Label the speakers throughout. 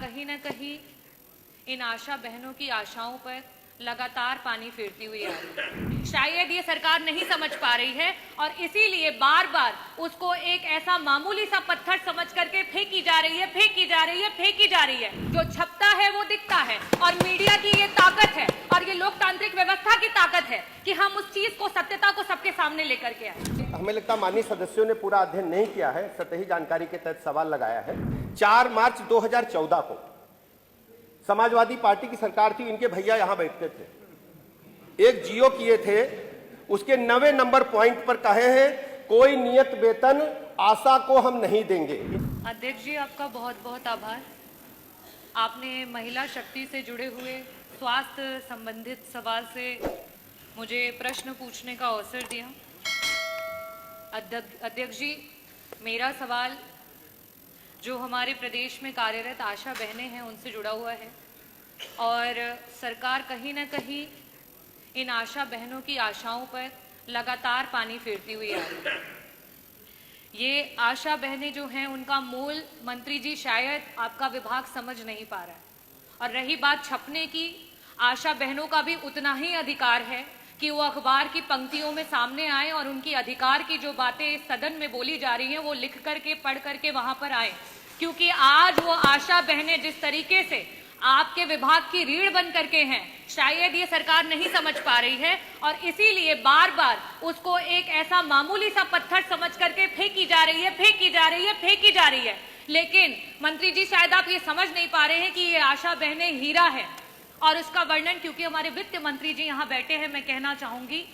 Speaker 1: कहीं ना कहीं इन आशा बहनों की आशाओं पर लगातार पानी फेरती हुई आ रही है। शायद ये सरकार नहीं समझ पा रही है और इसीलिए बार बार उसको एक ऐसा मामूली सा पत्थर समझ करके फेंकी जा रही है, फेंकी जा रही है, फेंकी जा रही है। जो छपता है वो दिखता है और मीडिया की ये ताकत है और ये लोकतांत्रिक व्यवस्था की ताकत है कि हम उस चीज को, सत्यता को सबके सामने लेकर के आए।
Speaker 2: हमें लगता है माननीय सदस्यों ने पूरा अध्ययन नहीं किया है, सतही जानकारी के तहत सवाल लगाया है। 4 मार्च 2014 को समाजवादी पार्टी की सरकार थी, इनके भैया यहां बैठते थे, एक जियो किए थे, उसके 9वें नंबर पॉइंट पर कहे हैं कोई नियत वेतन आशा को हम नहीं देंगे।
Speaker 1: अध्यक्ष जी, आपका बहुत बहुत आभार। आपने महिला शक्ति से जुड़े हुए स्वास्थ्य संबंधित सवाल से मुझे प्रश्न पूछने का अवसर दिया। अध्यक्ष जी, मेरा सवाल जो हमारे प्रदेश में कार्यरत आशा बहनें हैं उनसे जुड़ा हुआ है और सरकार कहीं ना कहीं इन आशा बहनों की आशाओं पर लगातार पानी फेरती हुई आ रही है। ये आशा बहनें जो हैं उनका मूल मंत्री जी शायद आपका विभाग समझ नहीं पा रहा है। और रही बात छपने की, आशा बहनों का भी उतना ही अधिकार है कि वो अखबार की पंक्तियों में सामने आए और उनकी अधिकार की जो बातें इस सदन में बोली जा रही हैं वो लिख करके, पढ़ करके वहां पर आए। क्योंकि आज वो आशा बहनें जिस तरीके से आपके विभाग की रीढ़ बन करके हैं, शायद ये सरकार नहीं समझ पा रही है और इसीलिए बार बार उसको एक ऐसा मामूली सा पत्थर समझ करके फेंकी जा रही है, फेंकी जा रही है, फेंकी जा रही है। लेकिन मंत्री जी, शायद आप ये समझ नहीं पा रहे हैं कि ये आशा बहनें हीरा है और उसका वर्णन, क्योंकि हमारे वित्त मंत्री जी यहाँ बैठे हैं, मैं कहना चाहूंगी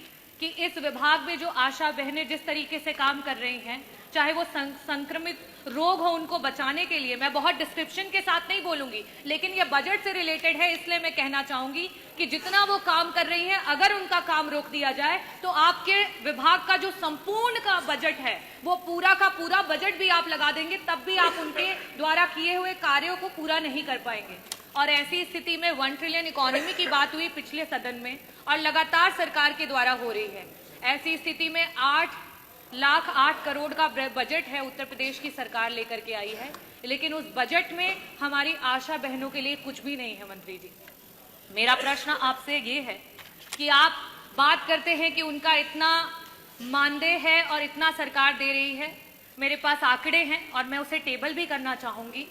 Speaker 1: कि इस विभाग में जो आशा बहनें जिस तरीके से काम कर रही हैं, चाहे वो संक्रमित रोग हो उनको बचाने के लिए, मैं बहुत डिस्क्रिप्शन के साथ नहीं बोलूंगी, लेकिन ये बजट से रिलेटेड है, इसलिए मैं कहना चाहूंगी कि जितना वो काम कर रही हैं, अगर उनका काम रोक दिया जाए तो आपके विभाग का जो संपूर्ण का बजट है वो पूरा का पूरा बजट भी आप लगा देंगे, तब भी आप उनके द्वारा किए हुए कार्यों को पूरा नहीं कर पाएंगे। और ऐसी स्थिति में 1 ट्रिलियन इकोनॉमी की बात हुई पिछले सदन में और लगातार सरकार के द्वारा हो रही है। ऐसी स्थिति में 8 करोड़ का बजट है उत्तर प्रदेश की सरकार लेकर के आई है, लेकिन उस बजट में हमारी आशा बहनों के लिए कुछ भी नहीं है। मंत्री जी, मेरा प्रश्न आपसे ये है कि आप बात करते हैं कि उनका इतना मानदेय है और इतना सरकार दे रही है। मेरे पास आंकड़े हैं और मैं उसे टेबल भी करना चाहूंगी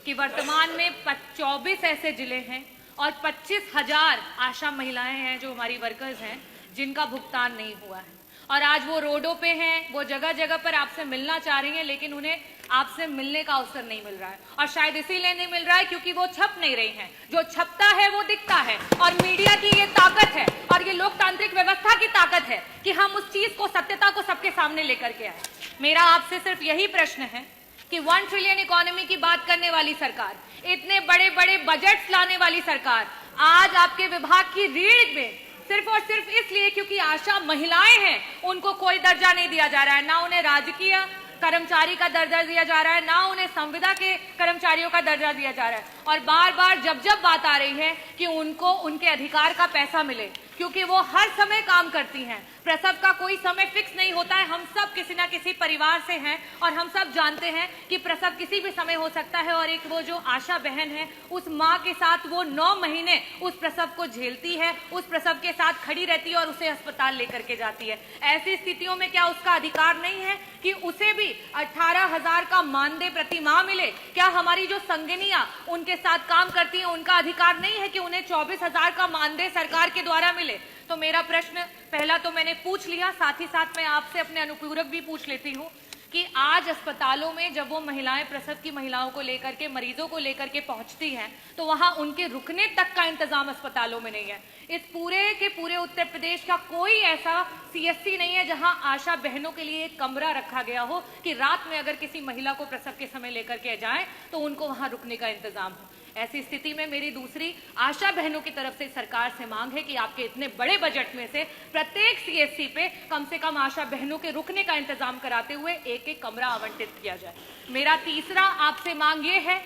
Speaker 1: कि वर्तमान में 24 ऐसे जिले हैं और 25,000 आशा महिलाएं हैं जो हमारी वर्कर्स हैं जिनका भुगतान नहीं हुआ है। और आज वो रोडों पे हैं, वो जगह जगह पर आपसे मिलना चाह रही हैं, लेकिन उन्हें आपसे मिलने का अवसर नहीं मिल रहा है। और शायद इसीलिए नहीं मिल रहा है क्योंकि वो छप नहीं रही हैं। जो छपता है वो दिखता है और मीडिया की ये ताकत है और ये लोकतांत्रिक व्यवस्था की ताकत है कि हम उस चीज को, सत्यता को सबके सामने लेकर के आए। मेरा आपसे सिर्फ यही प्रश्न है कि 1 ट्रिलियन इकोनॉमी की बात करने वाली सरकार, इतने बड़े बड़े बजट्स लाने वाली सरकार, आज आपके विभाग की रीढ़ में सिर्फ और सिर्फ इसलिए क्योंकि आशा महिलाएं हैं उनको कोई दर्जा नहीं दिया जा रहा है, ना उन्हें राजकीय कर्मचारी का दर्जा दिया जा रहा है, ना उन्हें संविदा के कर्मचारियों का दर्जा दिया जा रहा है। और बार बार जब जब बात आ रही है कि उनको उनके अधिकार का पैसा मिले, क्योंकि वो हर समय काम करती हैं, प्रसव का कोई समय फिक्स नहीं होता है। हम सब किसी ना किसी परिवार से हैं और हम सब जानते हैं कि प्रसव किसी भी समय हो सकता है और एक वो जो आशा बहन है उस माँ के साथ वो 9 महीने उस प्रसव को झेलती है, उस प्रसव के साथ खड़ी रहती है और उसे अस्पताल लेकर के जाती है। ऐसी स्थितियों में क्या उसका अधिकार नहीं है कि उसे भी 18,000 का मानदेय प्रति माह मिले? क्या हमारी जो संगिनियां उनके साथ काम करती हैं उनका अधिकार नहीं है कि उन्हें 24,000 का मानदेय सरकार के द्वारा मिले? तो मेरा प्रश्न पहला तो मैंने पूछ लिया, साथ ही साथ मैं आपसे अपने अनुपूरक भी पूछ लेती हूँ कि आज अस्पतालों में जब वो महिलाएं प्रसव की महिलाओं को लेकर के, मरीजों को लेकर के पहुंचती हैं तो वहां उनके रुकने तक का इंतजाम अस्पतालों में नहीं है। इस पूरे के पूरे उत्तर प्रदेश का कोई ऐसा सीएससी नहीं है जहां आशा बहनों के लिए एक कमरा रखा गया हो कि रात में अगर किसी महिला को प्रसव के समय लेकर के जाए तो उनको वहां रुकने का इंतजाम हो। ऐसी स्थिति में मेरी दूसरी आशा बहनों की तरफ से सरकार से मांग है कि आपके इतने बड़े बजट में से प्रत्येक सीएससी पे कम से कम आशा बहनों के रुकने का इंतजाम कराते हुए एक एक कमरा आवंटित किया जाए। मेरा तीसरा आपसे मांग ये है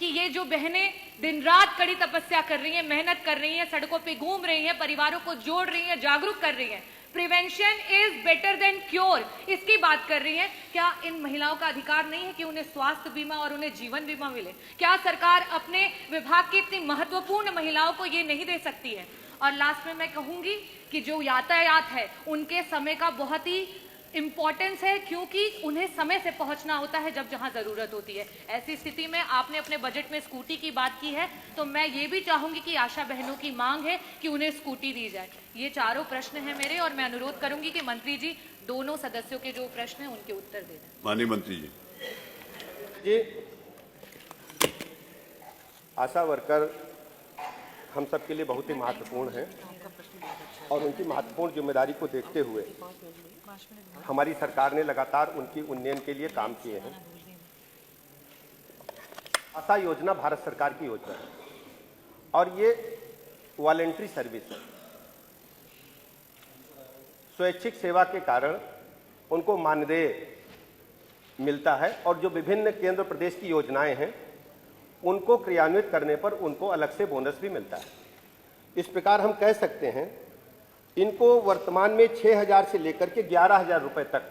Speaker 1: कि ये जो बहनें दिन रात कड़ी तपस्या कर रही हैं, मेहनत कर रही हैं, सड़कों पे घूम रही हैं, परिवारों को जोड़ रही हैं, जागरूक कर रही हैं, prevention is better than cure, इसकी बात कर रही है। क्या इन महिलाओं का अधिकार नहीं है कि उन्हें स्वास्थ्य बीमा और उन्हें जीवन बीमा मिले? क्या सरकार अपने विभाग की इतनी महत्वपूर्ण महिलाओं को ये नहीं दे सकती है? और लास्ट में मैं कहूंगी कि जो यातायात है उनके समय का बहुत ही इंपॉर्टेंस है, क्योंकि उन्हें समय से पहुंचना होता है जब जहां जरूरत होती है। ऐसी स्थिति में आपने अपने बजट में स्कूटी की बात की है, तो मैं ये भी चाहूंगी कि आशा बहनों की मांग है कि उन्हें स्कूटी दी जाए। ये चारों प्रश्न हैं मेरे, और मैं अनुरोध करूंगी कि मंत्री जी दोनों सदस्यों के जो प्रश्न हैं उनके उत्तर दे दें।
Speaker 3: माननीय मंत्री
Speaker 2: जी, आशा वर्कर हम सबके लिए बहुत ही महत्वपूर्ण है, और उनकी महत्वपूर्ण जिम्मेदारी को देखते हुए हमारी सरकार ने लगातार उनकी उन्नयन के लिए काम किए हैं। आशा योजना भारत सरकार की योजना है, और ये वॉलंटरी सर्विस है। स्वैच्छिक सेवा के कारण उनको मानदेय मिलता है, और जो विभिन्न केंद्र प्रदेश की योजनाएं हैं उनको क्रियान्वित करने पर उनको अलग से बोनस भी मिलता है। इस प्रकार हम कह सकते हैं इनको वर्तमान में 6,000 से लेकर के 11,000 रुपए तक,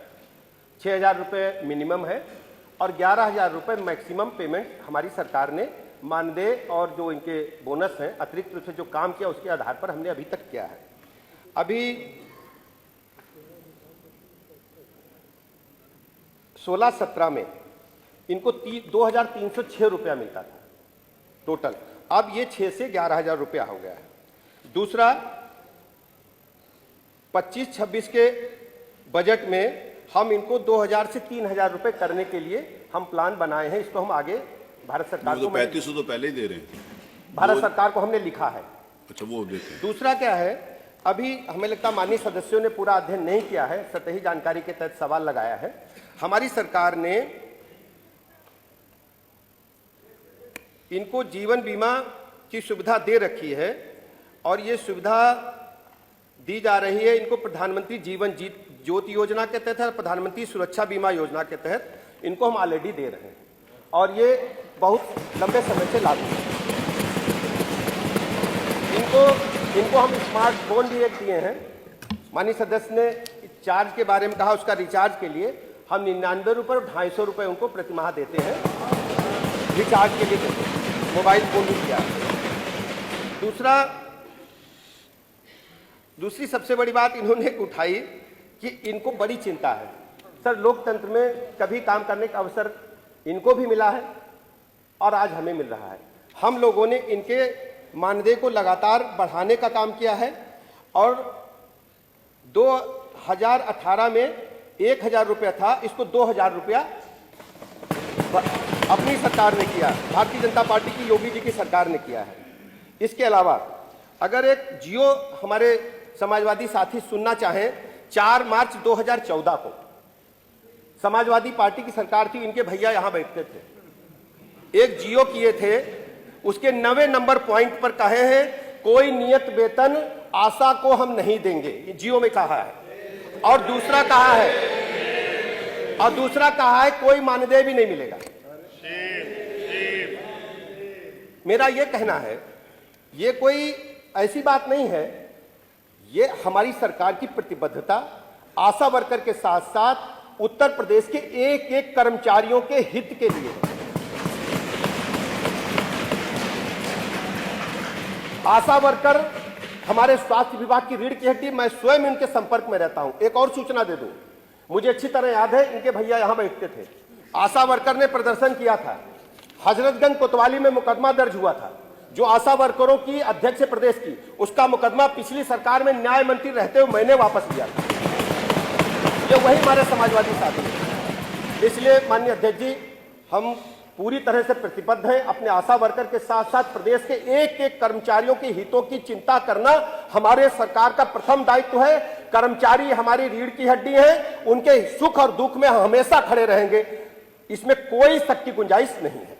Speaker 2: 6,000 रुपये मिनिमम है और 11,000 रुपये मैक्सिमम पेमेंट हमारी सरकार ने मानदेय और जो इनके बोनस हैं अतिरिक्त रूप से जो काम किया उसके आधार पर हमने अभी तक किया है। अभी 16-17 में इनको 2,306 रुपया मिलता था टोटल, अब ये 6 से 11,000 रुपया हो गया है। दूसरा, 25-26 के बजट में हम इनको 2,000 से 3,000 रुपए करने के लिए हम प्लान बनाए हैं। इसको हम आगे भारत सरकार को
Speaker 3: 3500 तो पहले ही दे रहे हैं,
Speaker 2: भारत सरकार को हमने लिखा है।
Speaker 3: अच्छा, वो देते हैं।
Speaker 2: दूसरा क्या है, अभी हमें लगता है माननीय सदस्यों ने पूरा अध्ययन नहीं किया है, सतही जानकारी के तहत सवाल लगाया है। हमारी सरकार ने इनको जीवन बीमा की सुविधा दे रखी है, और ये सुविधा दी जा रही है इनको प्रधानमंत्री जीवन ज्योति योजना के तहत, प्रधानमंत्री सुरक्षा बीमा योजना के तहत इनको हम ऑलरेडी दे रहे हैं, और ये बहुत लंबे समय से लागू है। इनको हम स्मार्टफोन भी एक दिए हैं। माननीय सदस्य ने चार्ज के बारे में कहा, उसका रिचार्ज के लिए हम 99 रुपये और 250 रुपये उनको प्रतिमाह देते हैं, रिचार्ज के लिए देते हैं। मोबाइल फोन भी किया। दूसरी सबसे बड़ी बात इन्होंने उठाई कि इनको बड़ी चिंता है। सर, लोकतंत्र में कभी काम करने का अवसर इनको भी मिला है और आज हमें मिल रहा है। हम लोगों ने इनके मानदेय को लगातार बढ़ाने का काम किया है, और 2018 में 1,000 रुपया था, इसको 2,000 रुपया अपनी सरकार ने किया, भारतीय जनता पार्टी की योगी जी की सरकार ने किया है। इसके अलावा अगर एक जियो हमारे समाजवादी साथी सुनना चाहें, 4 मार्च 2014 को समाजवादी पार्टी की सरकार थी, इनके भैया यहां बैठते थे, एक जियो किए थे, उसके 90 नंबर पॉइंट पर कहे हैं कोई नियत वेतन आशा को हम नहीं देंगे, ये जियो में कहा है। और दूसरा कहा है कोई मानदेय भी नहीं मिलेगा। मेरा यह कहना है ये कोई ऐसी बात नहीं है, ये हमारी सरकार की प्रतिबद्धता आशा वर्कर के साथ साथ उत्तर प्रदेश के एक एक कर्मचारियों के हित के लिए है। आशा वर्कर हमारे स्वास्थ्य विभाग की रीढ़ की हड्डी, मैं स्वयं इनके संपर्क में रहता हूं। एक और सूचना दे दूं, मुझे अच्छी तरह याद है इनके भैया यहां बैठते थे, आशा वर्कर ने प्रदर्शन किया था, हजरतगंज कोतवाली में मुकदमा दर्ज हुआ था, जो आशा वर्करों की अध्यक्ष प्रदेश की, उसका मुकदमा पिछली सरकार में न्याय मंत्री रहते हुए मैंने वापस लिया था। ये वही हमारे समाजवादी साथी हैं। इसलिए माननीय अध्यक्ष जी, हम पूरी तरह से प्रतिबद्ध हैं, अपने आशा वर्कर के साथ साथ प्रदेश के एक एक कर्मचारियों के हितों की चिंता करना हमारे सरकार का प्रथम दायित्व है। कर्मचारी हमारी रीढ़ की हड्डी हैं, उनके सुख और दुख में हम हमेशा खड़े रहेंगे, इसमें कोई शक की गुंजाइश नहीं है।